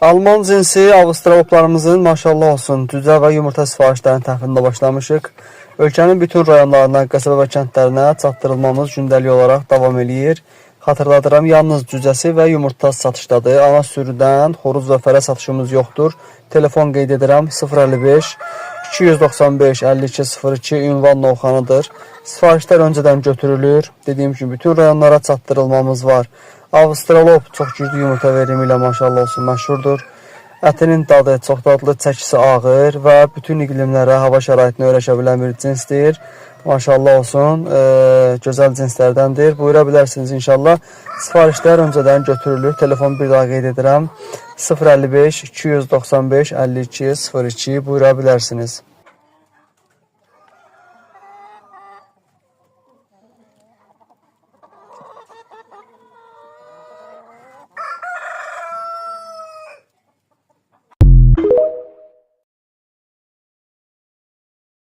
Alman cinsi Avstraloplarımızın maşallah olsun cücə və yumurta sifarişlərinin təxminində başlamışıq. Ölkənin bütün rayonlarına, qəsəbə və kəndlərinə çatdırılmamız gündəlik olaraq davam eləyir. Xatırladıram, yalnız cücəsi və yumurta satışdadır. Ana sürüdən xoruz və fərə satışımız yoxdur. Telefon qeyd edirəm 055 295 5202 ünvan Novxanıdır. Sifarişlər öncədən götürülür. Dediyim kimi bütün rayonlara çatdırılmamız var. Avstralop çox güclü yumurta verimi ilə maşallah olsun məşhurdur. Ətinin dadı çox dadlı, çəkisi ağır və bütün iqlimlərə, hava şəraitinə öyrəşə bilən bir cinsdir. Maşallah olsun, gözəl cinslərdəndir. Buyura bilərsiniz inşallah. Sifarişlər öncədən götürülür. Telefon bir daha qeyd edirəm 055 295 5202 buyura bilərsiniz.